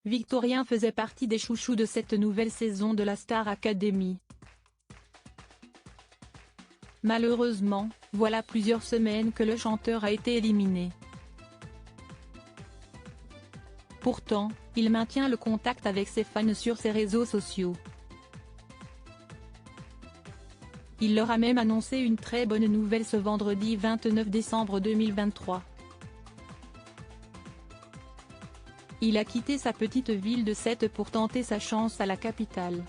Victorien faisait partie des chouchous de cette nouvelle saison de la Star Academy. Malheureusement, voilà plusieurs semaines que le chanteur a été éliminé. Pourtant, il maintient le contact avec ses fans sur ses réseaux sociaux. Il leur a même annoncé une très bonne nouvelle ce vendredi 29 décembre 2023. Il a quitté sa petite ville de Sète pour tenter sa chance à la capitale.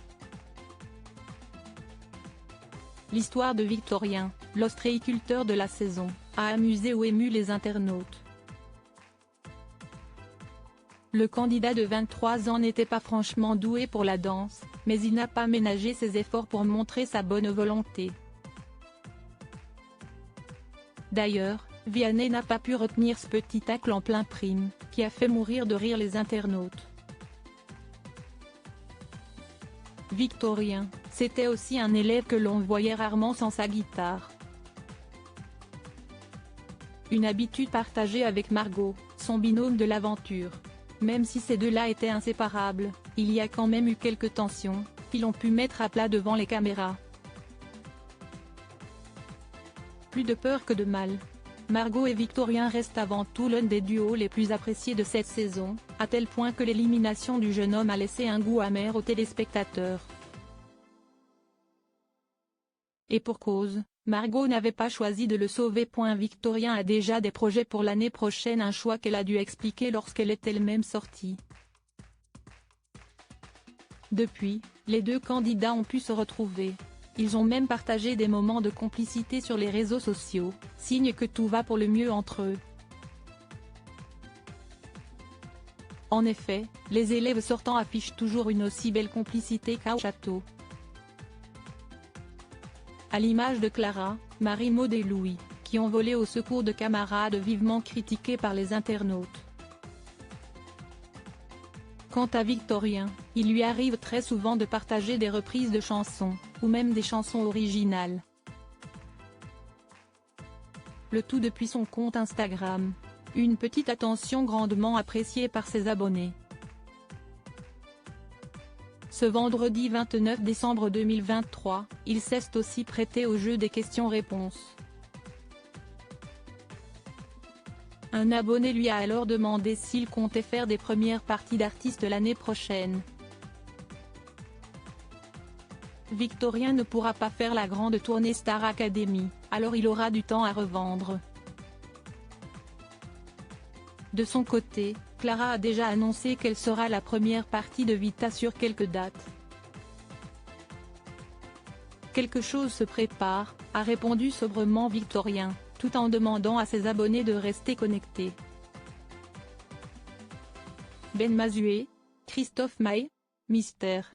L'histoire de Victorien, l'ostréiculteur de la saison, a amusé ou ému les internautes. Le candidat de 23 ans n'était pas franchement doué pour la danse, mais il n'a pas ménagé ses efforts pour montrer sa bonne volonté. D'ailleurs, Vianney n'a pas pu retenir ce petit tacle en plein prime, qui a fait mourir de rire les internautes. Victorien, c'était aussi un élève que l'on voyait rarement sans sa guitare. Une habitude partagée avec Margot, son binôme de l'aventure. Même si ces deux-là étaient inséparables, il y a quand même eu quelques tensions, qui l'ont pu mettre à plat devant les caméras. Plus de peur que de mal. Margot et Victorien restent avant tout l'un des duos les plus appréciés de cette saison, à tel point que l'élimination du jeune homme a laissé un goût amer aux téléspectateurs. Et pour cause, Margot n'avait pas choisi de le sauver. Victorien a déjà des projets pour l'année prochaine, un choix qu'elle a dû expliquer lorsqu'elle est elle-même sortie. Depuis, les deux candidats ont pu se retrouver. Ils ont même partagé des moments de complicité sur les réseaux sociaux, signe que tout va pour le mieux entre eux. En effet, les élèves sortants affichent toujours une aussi belle complicité qu'au château. À l'image de Clara, Marie-Maud et Louis, qui ont volé au secours de camarades vivement critiqués par les internautes. Quant à Victorien, il lui arrive très souvent de partager des reprises de chansons, ou même des chansons originales. Le tout depuis son compte Instagram. Une petite attention grandement appréciée par ses abonnés. Ce vendredi 29 décembre 2023, il s'est aussi prêté au jeu des questions-réponses. Un abonné lui a alors demandé s'il comptait faire des premières parties d'artistes l'année prochaine. Victorien ne pourra pas faire la grande tournée Star Academy, alors il aura du temps à revendre. De son côté, Clara a déjà annoncé qu'elle sera la première partie de Vita sur quelques dates. Quelque chose se prépare, a répondu sobrement Victorien, tout en demandant à ses abonnés de rester connectés. Ben Mazué, Christophe Maé, Mystère.